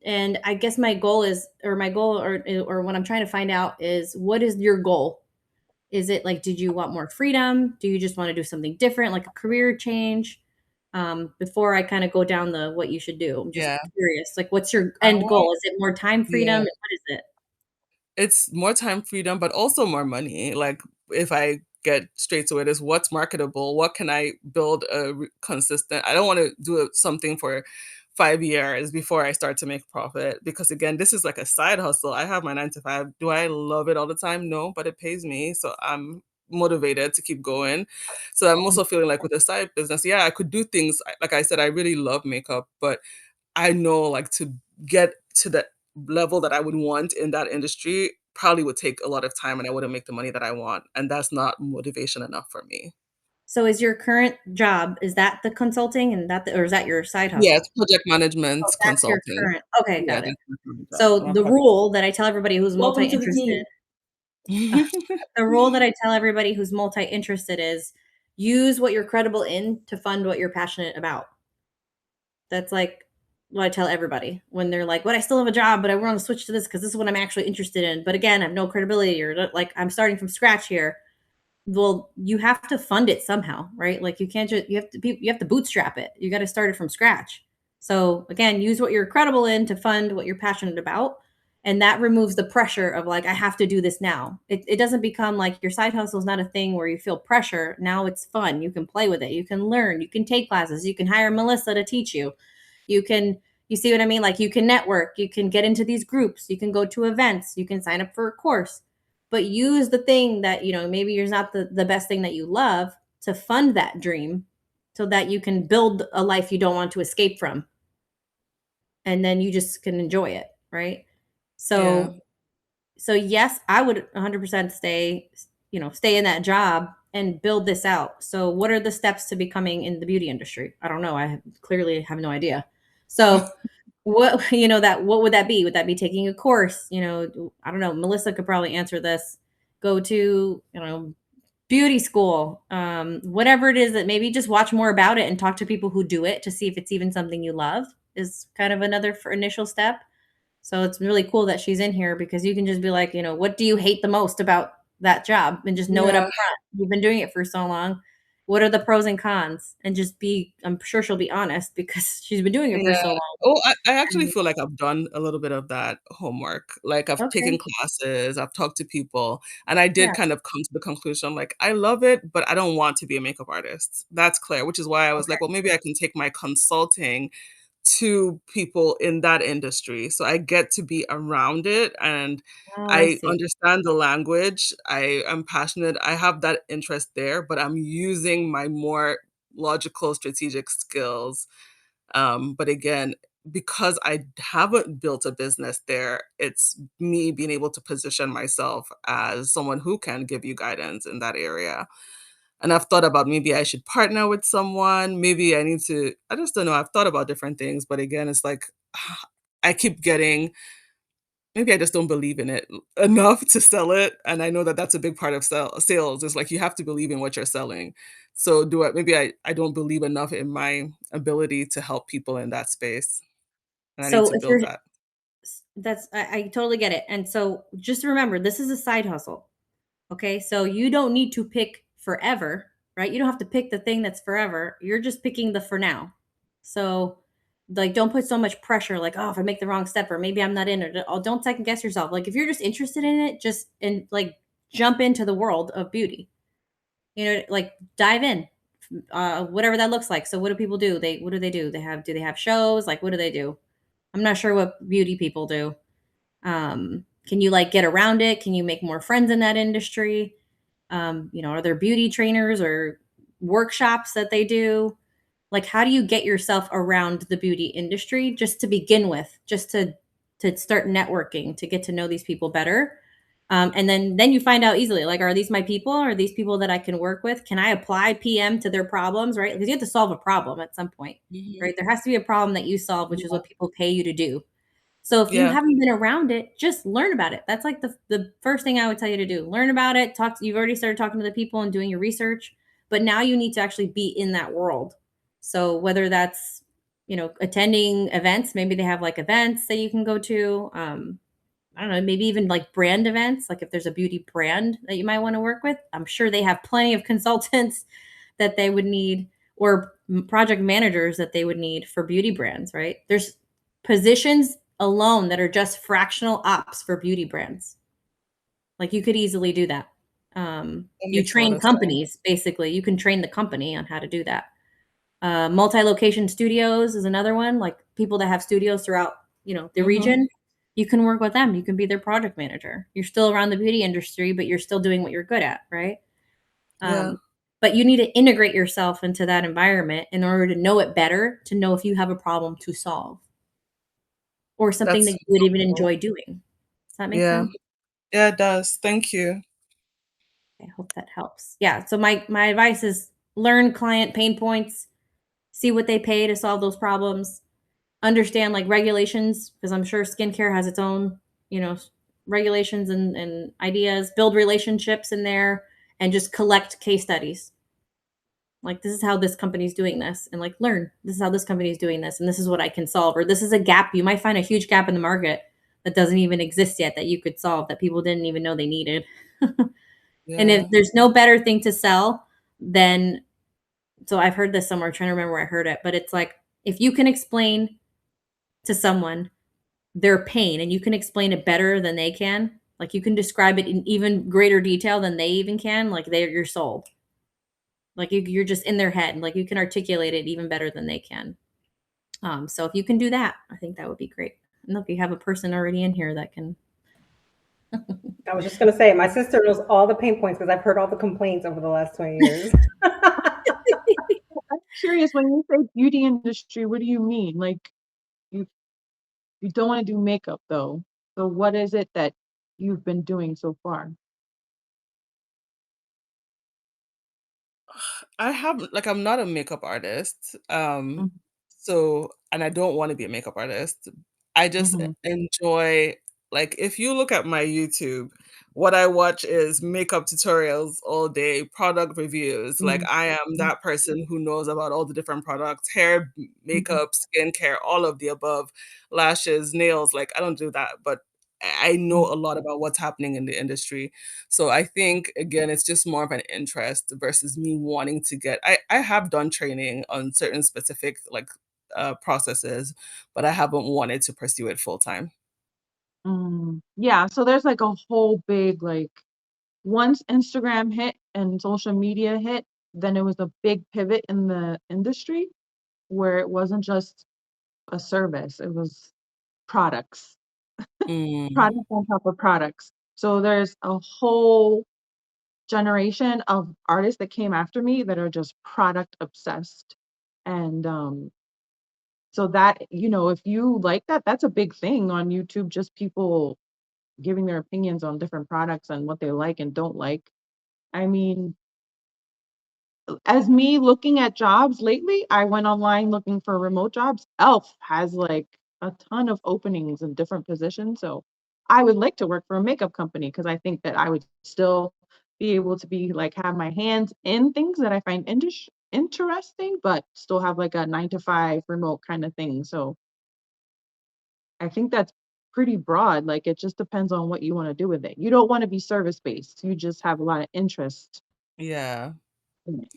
And I guess my goal, or what I'm trying to find out is, what is your goal? Is it like, did you want more freedom? Do you just want to do something different, like a career change? Before I kind of go down what you should do, I'm just curious, like, what's your end goal? Is it more time freedom? What is it? It's more time freedom, but also more money. Like, if I get straight to it, is what's marketable? What can I build consistent? I don't want to do something for 5 years before I start to make profit, because again, this is like a side hustle. I have my 9 to 5. Do I love it all the time? No, but it pays me. So I'm motivated to keep going. So I'm also feeling like with a side business, I could do things. Like I said, I really love makeup, but I know, like, to get to the level that I would want in that industry probably would take a lot of time, and I wouldn't make the money that I want. And that's not motivation enough for me. So is your current job, is that the consulting, and or is that your side hustle? Yeah, it's project management, Oh, that's your consulting. current. Okay, got it. that's my current job. So the rule that I tell everybody who's Welcome to the multi-interested, team. the rule that I tell everybody who's multi-interested is, use what you're credible in to fund what you're passionate about. That's like what I tell everybody when they're like, "What? I still have a job, but I want to switch to this because this is what I'm actually interested in." But again, I have no credibility, or like I'm starting from scratch here. Well, you have to fund it somehow, right? Like you can't just you have to bootstrap it. You got to start it from scratch. So again, use what you're credible in to fund what you're passionate about. And that removes the pressure of like, I have to do this now. It doesn't become like your side hustle is not a thing where you feel pressure. Now it's fun. You can play with it. You can learn. You can take classes. You can hire Melissa to teach you. You can, you see what I mean? Like you can network. You can get into these groups. You can go to events. You can sign up for a course. But use the thing that, maybe you're not the best thing that you love to fund that dream so that you can build a life you don't want to escape from. And then you just can enjoy it, right? So yes, I would 100% stay in that job and build this out. So what are the steps to becoming in the beauty industry? I don't know. Clearly have no idea. So what would that be? Would that be taking a course? I don't know. Melissa could probably answer this. Go to, beauty school, whatever it is, that maybe just watch more about it and talk to people who do it to see if it's even something you love is kind of another initial step. So it's really cool that she's in here because you can just be like, what do you hate the most about that job? And just know it up front. You've been doing it for so long. What are the pros and cons? And I'm sure she'll be honest because she's been doing it for so long. Oh, I actually feel like I've done a little bit of that homework. Like I've taken Okay. classes, I've talked to people, and I did Yeah. kind of come to the conclusion, like, I love it, but I don't want to be a makeup artist. That's clear, which is why I was Okay. like, well, maybe I can take my consulting to people in that industry. So I get to be around it and Oh, I I see. understand the language. I am passionate. I have that interest there, but I'm using my more logical, strategic skills. But again, because I haven't built a business there, it's me being able to position myself as someone who can give you guidance in that area. And I've thought about maybe I should partner with someone. Maybe I need to, I just don't know. I've thought about different things, but again, it's like I keep getting, maybe I just don't believe in it enough to sell it. And I know that that's a big part of sales. It's like you have to believe in what you're selling. So maybe I don't believe enough in my ability to help people in that space. And I need So to if build you're that. I totally get it. And so just remember, this is a side hustle. Okay. So you don't need to pick forever, right? You don't have to pick the thing that's forever. You're just picking the for now. So like, don't put so much pressure, like, oh, if I make the wrong step, or maybe I'm not in it. Oh, don't second guess yourself. Like if you're just interested in it, just and like jump into the world of beauty, like dive in, whatever that looks like. So what do people do? What do they do? Do they have shows? Like, what do they do? I'm not sure what beauty people do. Can you like get around it? Can you make more friends in that industry? Are there beauty trainers or workshops that they do? Like, how do you get yourself around the beauty industry just to begin with, just to start networking, to get to know these people better? And then you find out easily, like, are these my people? Are these people that I can work with? Can I apply PM to their problems, right? Because you have to solve a problem at some point, Mhm. right? There has to be a problem that you solve, which is what people pay you to do. So if you Yeah, haven't been around it, just learn about it. That's like the first thing I would tell you to do. Learn about it. You've already started talking to the people and doing your research, but now you need to actually be in that world. So whether that's, attending events, maybe they have like events that you can go to. I don't know, maybe even like brand events, like if there's a beauty brand that you might want to work with, I'm sure they have plenty of consultants that they would need, or project managers that they would need for beauty brands, right? There's positions alone that are just fractional ops for beauty brands. Like you could easily do that. that You makes a lot train of sense. companies, basically. You can train the company on how to do that. Multi-location studios is another one, like people that have studios throughout, the Mhm. region. You can work with them. You can be their project manager. You're still around the beauty industry, but you're still doing what you're good at, right? Yeah, But you need to integrate yourself into that environment in order to know it better, to know if you have a problem to solve or something that that's you would even helpful. enjoy doing. Does that make Yeah, sense? yeah, it does. Thank you. I hope that helps. Yeah. So my advice is learn client pain points, see what they pay to solve those problems, understand like regulations, because I'm sure skincare has its own, you know, regulations and ideas, build relationships in there, and just collect case studies. Like, this is how this company's doing this, and like learn, this is how this company is doing this, and this is what I can solve. Or this is a gap. You might find a huge gap in the market that doesn't even exist yet that you could solve, that people didn't even know they needed. And if Yeah. there's no better thing to sell than, so I've heard this somewhere, trying to remember where I heard it, but it's like, if you can explain to someone their pain and you can explain it better than they can, like you can describe it in even greater detail than they even can, like you're sold. Like you're just in their head, like you can articulate it even better than they can. So if you can do that, I think that would be great. And look, you have a person already in here that can. I was just going to say, my sister knows all the pain points because I've heard all the complaints over the last 20 years. I'm curious, when you say beauty industry, what do you mean? Like, you you don't want to do makeup though. So what is it that you've been doing so far? I'm not a makeup artist. Mhm, So and I don't want to be a makeup artist. I just mhm, enjoy, like, if you look at my YouTube, what I watch is makeup tutorials all day, product reviews. Like mhm, I am mhm, that person who knows about all the different products, hair, mhm, makeup, skincare, all of the above, lashes, nails. Like I don't do that, but I know a lot about what's happening in the industry. So I think again, it's just more of an interest versus me wanting to get. I have done training on certain specific processes, but I haven't wanted to pursue it full time. Yeah, so there's like a whole big like, once Instagram hit and social media hit, then it was a big pivot in the industry where it wasn't just a service, it was products, Mm, products on top of products. So there's a whole generation of artists that came after me that are just product obsessed. And so that, if you like that, that's a big thing on YouTube, just people giving their opinions on different products and what they like and don't like. I mean, as me looking at jobs lately, I went online looking for remote jobs. Elf has like a ton of openings in different positions. So I would like to work for a makeup company because I think that I would still be able to be like have my hands in things that I find interesting, but still have like a 9 to 5 remote kind of thing. So I think that's pretty broad. Like it just depends on what you want to do with it. You don't want to be service based. You just have a lot of interest yeah. in it.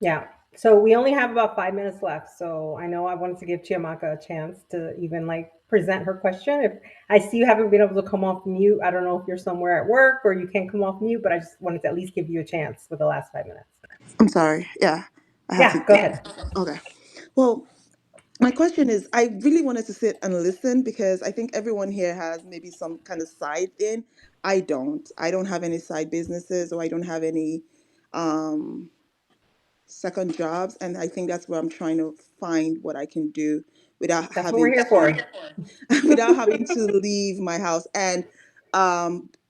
Yeah. So we only have about 5 minutes left. So I know I wanted to give Chiamaka a chance to even like present her question. If I see you haven't been able to come off mute, I don't know if you're somewhere at work or you can't come off mute, but I just wanted to at least give you a chance for the last 5 minutes. I'm sorry. Yeah, I had to. Yeah, go ahead. Okay. Well, my question is, I really wanted to sit and listen because I think everyone here has maybe some kind of side thing. I don't. I don't have any side businesses, or I don't have any um, second jobs, and I think that's where I'm trying to find what I can do without That's what we're having here for. to without having to leave my house. And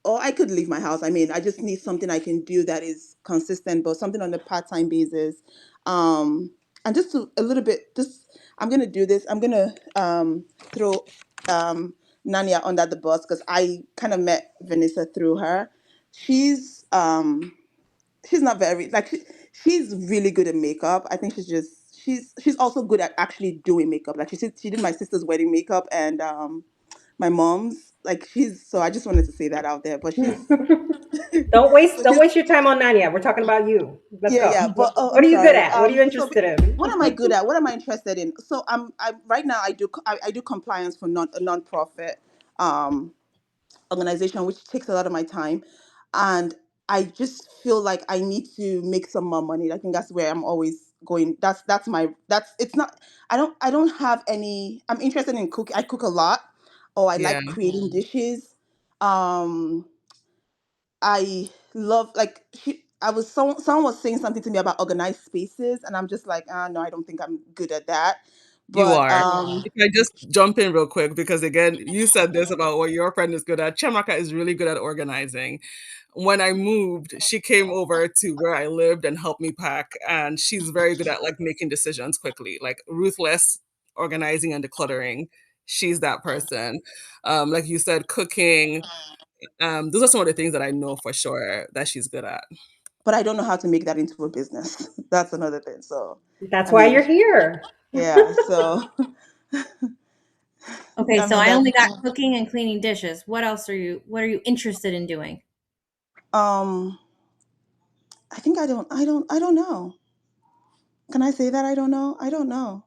or I could leave my house. I mean, I just need something I can do that is consistent, but something on a part-time basis. Um, and just a little bit, just I'm gonna do this. I'm gonna throw um, Nania under the bus because I kind of met Vanessa through her. She's she's not very like she's really good at makeup. I think she's also good at actually doing makeup. Like she did my sister's wedding makeup and my mom's. Like she's so I just wanted to say that out there. But she's but Don't she's waste your time on Nanya. We're talking about you. Let's yeah, go. yeah. But oh, What I'm are you good sorry. at? What are you So interested in? what am I good at? What am I interested in? So I right now I do compliance for a non-profit um organization, which takes a lot of my time. And I just feel like I need to make some more money. I think that's where I'm always going. That's my that's it's not I don't have any I'm interested in cook. I cook a lot or I Yeah. like creating dishes. Um I love like someone was saying something to me about organized spaces and I'm just like, ah no, I don't think I'm good at that. You But are. If I just jump in real quick, because again, you said this about what your friend is good at. Chamaka is really good at organizing. When I moved, she came over to where I lived and helped me pack. And she's very good at like making decisions quickly, like ruthless organizing and decluttering. She's that person. Like you said, cooking. Those are some of the things that I know for sure that she's good at. but I don't know how to make that into a business. That's another thing. So That's I why mean, you're here. yeah. So Okay, I so mean I that. only got cooking and cleaning dishes. What else what are you interested in doing? I think I don't know. Can I say that I don't know? I don't know.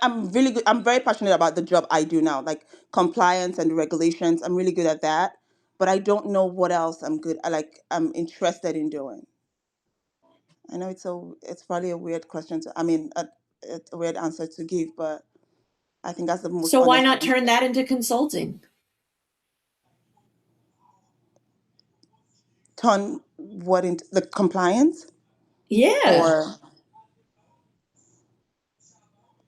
I'm really good. I'm very passionate about the job I do now, like compliance and regulations. I'm really good at that, but I don't know what else I'm good. I'm interested in doing. I know it's probably a weird question to. I mean, a weird answer to give, but I think that's the most So why honest not answer. turn that into consulting? Turn what into the compliance Yeah. or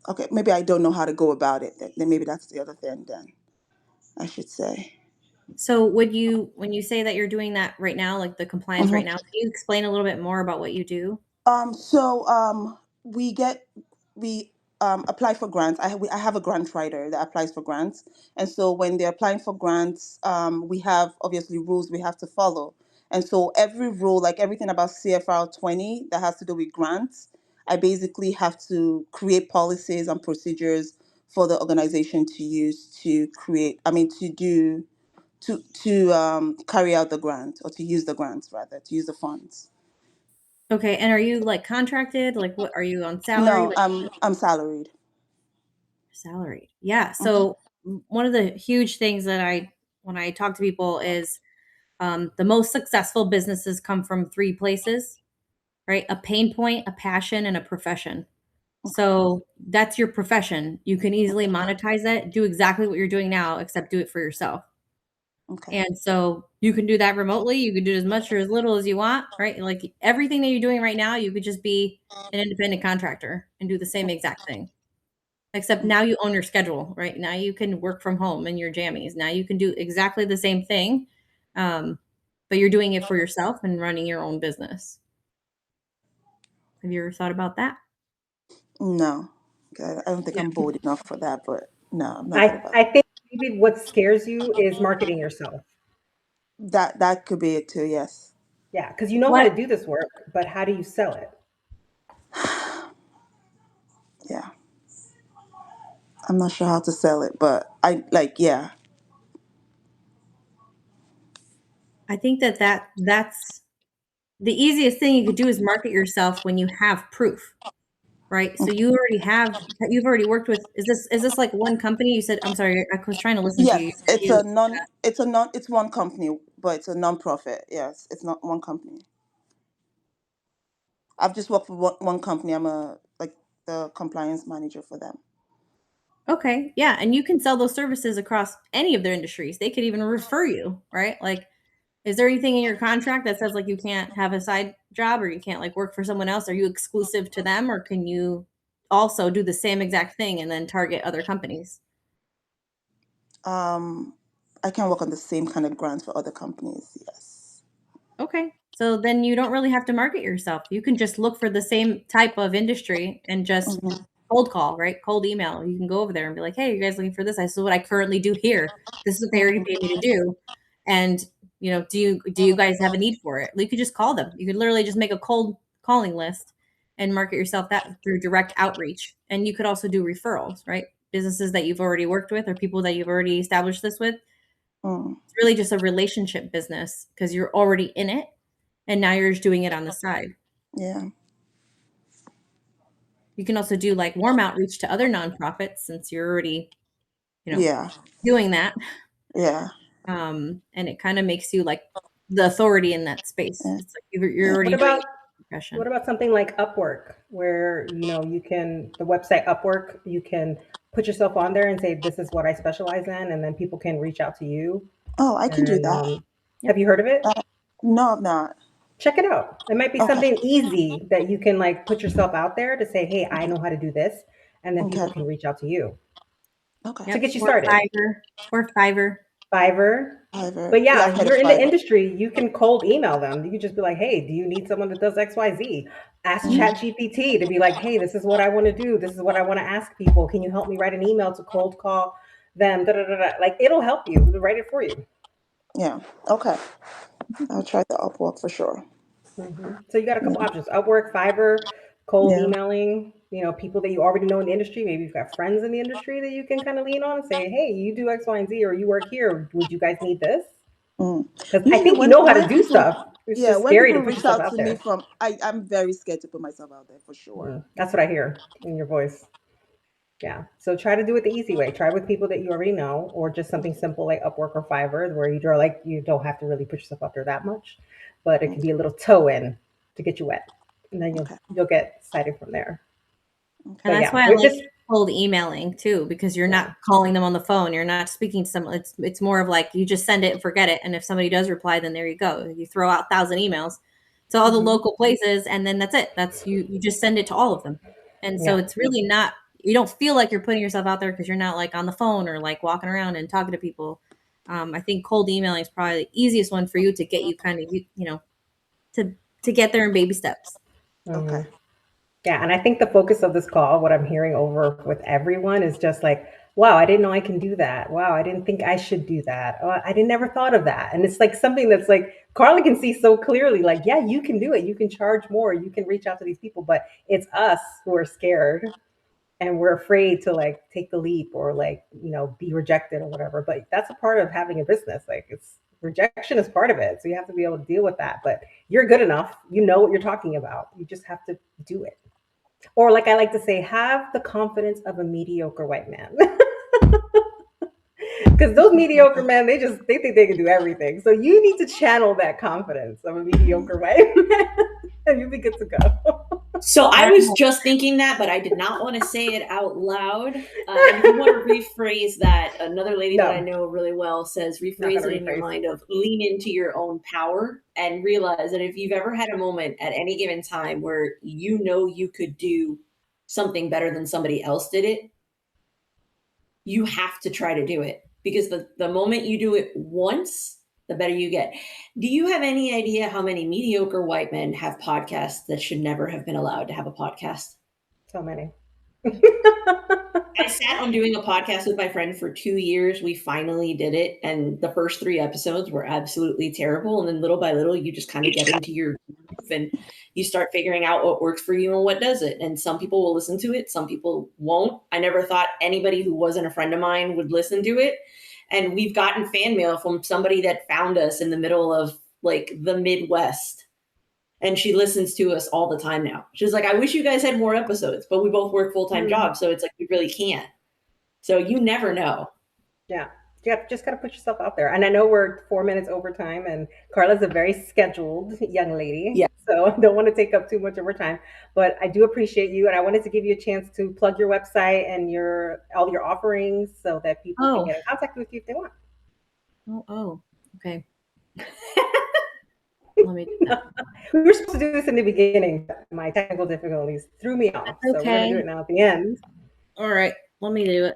okay, maybe I don't know how to go about it. Then maybe that's the other thing. Then I should say. So would you, when you say that you're doing that right now, like the compliance Mhm. right now, can you explain a little bit more about what you do? We get we apply for grants. I have a grant writer that applies for grants, and so when they're applying for grants, we have obviously rules we have to follow, and so every rule, like everything about CFR 20 that has to do with grants, I basically have to create policies and procedures for the organization to use to create. I mean, to do to carry out the grant or to use the grants rather to use the funds. Okay, and are you like contracted? Like what, are you on salary? No, Like I'm salaried. salaried? Yeah. Mhm. So one of the huge things that when I talk to people is the most successful businesses come from three places, right? A pain point, a passion, and a profession. Okay. So that's your profession. You can easily monetize it, do exactly what you're doing now, except do it for yourself. Okay. And so you can do that remotely. You can do as much or as little as you want, right? Like everything that you're doing right now, you could just be an independent contractor and do the same exact thing. Except now you own your schedule, right? Now you can work from home in your jammies. Now you can do exactly the same thing, um, but you're doing it for yourself and running your own business. Have you ever thought about that? No. Okay. I don't think Yeah. I'm bold enough for that, but no, I've not thought I, about I think maybe what scares you is marketing yourself. that. That could be it too, yes. Yeah, because you know how What to do this work, but how do you sell it? Yeah. I'm not sure how to sell it, but yeah. I think that's the easiest thing you could do is market yourself when you have proof, right? So Okay. you've already worked with, is this like one company? You said, I'm sorry, I was trying to listen to you. Yes, it's one company, but it's a non-profit. Yes, it's not one company. I've just worked for one company. I'm the compliance manager for them. Okay, yeah, and you can sell those services across any of their industries. They could even refer you, right? Like, is there anything in your contract that says like you can't have a side job or you can't like work for someone else? Are you exclusive to them or can you also do the same exact thing and then target other companies? Um, I can work on the same kind of grants for other companies. Yes. Okay. So then you don't really have to market yourself. You can just look for the same type of industry and just Hmm. cold call, right? Cold email. You can go over there and be like, "Hey, you guys looking for this? This is what I currently do here. This is what they already paid me to do. And, do you guys have a need for it?" You could just call them. You could literally just make a cold calling list and market yourself that through direct outreach. And you could also do referrals, right? Businesses that you've already worked with or people that you've already established this with. Mm, It's really just a relationship business because you're already in it and now you're just doing it on the side. yeah. You can also do like warm outreach to other nonprofits since you're already, you know, Yeah. doing that. Yeah. And it kind of makes you like the authority in that space. Yeah. It's like you're Yeah. already What doing about it in profession. what about something like Upwork, where you can the website Upwork, you can put yourself on there and say this is what I specialize in, and then people can reach out to you. Oh, I can do And that. Yep. have you heard of it? Uh, no, I've not. Check it out. It might be Okay. something easy that you can like put yourself out there to say, hey, I know how to do this, and then Okay. people can reach out to you Okay. to Yep. get you Or started. Fiverr. Fiverr. Fiverr. But Yeah, yeah, I've if heard you're of in the Fiverr. industry, you can cold email them. You can just be like, hey, do you need someone that does XYZ? Ask Mhm. ChatGPT to be like, hey, this is what I want to do. This is what I want to ask people. Can you help me write an email to cold call them? Da, da, da, da. Like it'll help you. It'll write it for you. Yeah. Okay. I'll try the Upwork for sure. So you got a couple options: Upwork, Fiverr, cold Yeah. emailing. People that you already know in the industry. Maybe you've got friends in the industry that you can kind of lean on and say, "Hey, you do X, Y, and Z, or you work here. Would you guys need this?" Mm. Because I Usually think you know how to when do people, stuff. It's yeah, just when scary people to put reach yourself out out to me there. from, I'm very scared to put myself out there for sure. That's what I hear in your voice. Yeah. So try to do it the easy way. Try with people that you already know, or just something simple like Upwork or Fiverr, where you don't have to really put yourself out there that much, but it can be a little toe in to get you wet, and then you'll Okay. you'll get excited from there. And But that's yeah, why I we're like just cold emailing too, because you're yeah. not calling them on the phone. You're not speaking to someone. It's more of like you just send it and forget it. And if somebody does reply, then there you go. You throw out 1,000 emails to all the Mhm. local places, and then that's it. That's you just send it to all of them. And so Yeah. it's really not, you don't feel like you're putting yourself out there because you're not like on the phone or like walking around and talking to people. I think cold emailing is probably the easiest one for you to get you kind of to get there in baby steps. Okay. Mhm. Yeah, and I think the focus of this call, what I'm hearing over with everyone, is just like, wow, I didn't know I can do that. Wow, I didn't think I should do that. Oh, I didn't never thought of that. And it's like something that's like Carla can see so clearly, like, yeah, you can do it. You can charge more. You can reach out to these people, but it's us who are scared and we're afraid to like take the leap or like, be rejected or whatever. But that's a part of having a business. Like it's rejection is part of it. So you have to be able to deal with that. But you're good enough. You know what you're talking about. You just have to do it. Or like I like to say, have the confidence of a mediocre white man. Because those mediocre men, they think they can do everything. So you need to channel that confidence of a mediocre white man, and you'll be good to go. So I Right. was just thinking that, but I did not want to say it out loud. And if you want to rephrase that, another lady that I No, know really well says, not rephrase gonna it in your rephrase. mind of lean into your own power and realize that if you've ever had a moment at any given time where you know you could do something better than somebody else did it, you have to try to do it because the moment you do it once, the better you get. Do you have any idea how many mediocre white men have podcasts that should never have been allowed to have a podcast? So many. I sat on doing a podcast with my friend for 2 years. We finally did it. And the first 3 episodes were absolutely terrible. And then little by little, you just kind of get into your groove and you start figuring out what works for you and what doesn't. And some people will listen to it, some people won't. I never thought anybody who wasn't a friend of mine would listen to it. And we've gotten fan mail from somebody that found us in the middle of like the Midwest. And she listens to us all the time now. She's like, I wish you guys had more episodes, but we both work full-time jobs. So it's like, we really can't. So you never know. Yeah. Yeah, just gotta put yourself out there. And I know we're 4 minutes over time, and Carla's a very scheduled young lady. Yeah. So I don't want to take up too much of her time. But I do appreciate you, and I wanted to give you a chance to plug your website and all your offerings so that people can Oh, get in contact with you if they want. Okay. Let me do that. We were supposed to do this in the beginning, but my technical difficulties threw me off. So we're gonna do Okay. it now at the end. All right. Let me do it.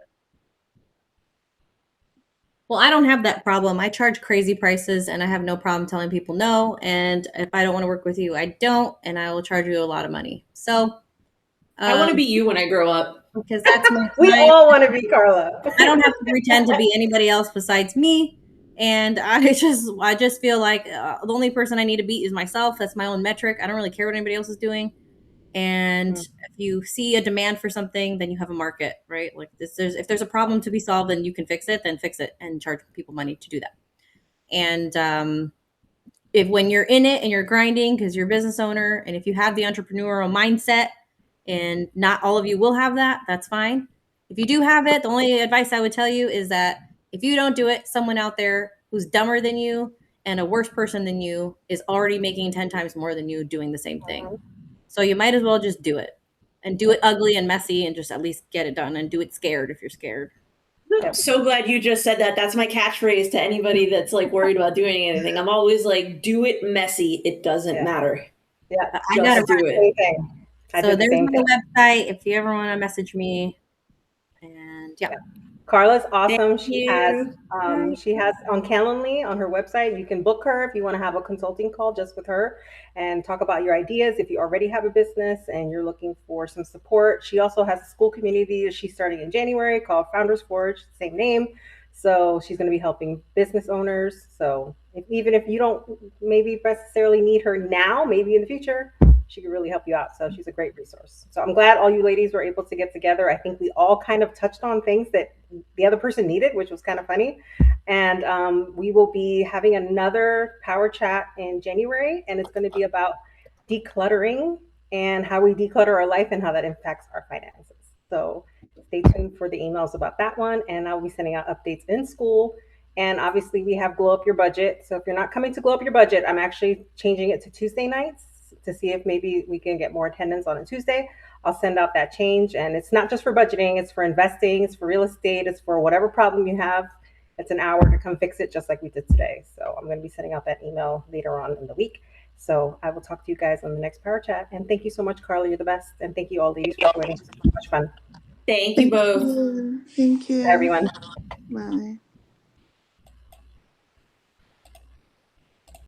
Well, I don't have that problem. I charge crazy prices and I have no problem telling people no. And if I don't want to work with you, I don't, and I will charge you a lot of money. So I want to be you when I grow up. because that's my We time. all want to be Carla. I don't have to pretend to be anybody else besides me. And I just feel like the only person I need to beat is myself. That's my own metric. I don't really care what anybody else is doing. And Mm. if you see a demand for something, then you have a market, right? Like if there's a problem to be solved, then you can fix it, then fix it and charge people money to do that. And if when you're in it and you're grinding because you're a business owner, and if you have the entrepreneurial mindset, and not all of you will have that, that's fine. If you do have it, the only advice I would tell you is that if you don't do it, someone out there who's dumber than you and a worse person than you is already making 10 times more than you doing the same thing. So you might as well just do it and do it ugly and messy and just at least get it done, and do it scared if you're scared. I'm so glad you just said that. That's my catchphrase to anybody that's like worried about doing anything. I'm always like, do it messy. It doesn't Yeah. matter. Yeah. I gotta Just do it. Same thing. I So did the there's same my thing. website if you ever want to message me. And yeah. Carla's awesome. Thank She has you. on Calendly on her website. You can book her if you want to have a consulting call just with her and talk about your ideas. If you already have a business and you're looking for some support, she also has a school community that she's starting in January called Founders Forge, same name. So she's going to be helping business owners. So even if you don't maybe necessarily need her now, maybe in the future, she could really help you out. So she's a great resource. So I'm glad all you ladies were able to get together. I think we all kind of touched on things that the other person needed, which was kind of funny. And we will be having another power chat in January, and it's going to be about decluttering and how we declutter our life and how that impacts our finances. So stay tuned for the emails about that one. And I'll be sending out updates in school. And obviously we have Glow Up Your Budget. So if you're not coming to Glow Up Your Budget, I'm actually changing it to Tuesday nights to see if maybe we can get more attendance on a Tuesday. I'll send out that change. And it's not just for budgeting, it's for investing, it's for real estate, it's for whatever problem you have. It's an hour to come fix it just like we did today. So I'm going to be sending out that email later on in the week. So I will talk to you guys on the next Power Chat. And thank you so much, Carla. You're the best. And thank you all ladies for joining. It was so much fun. Thank you both. Thank you. Everyone. Bye.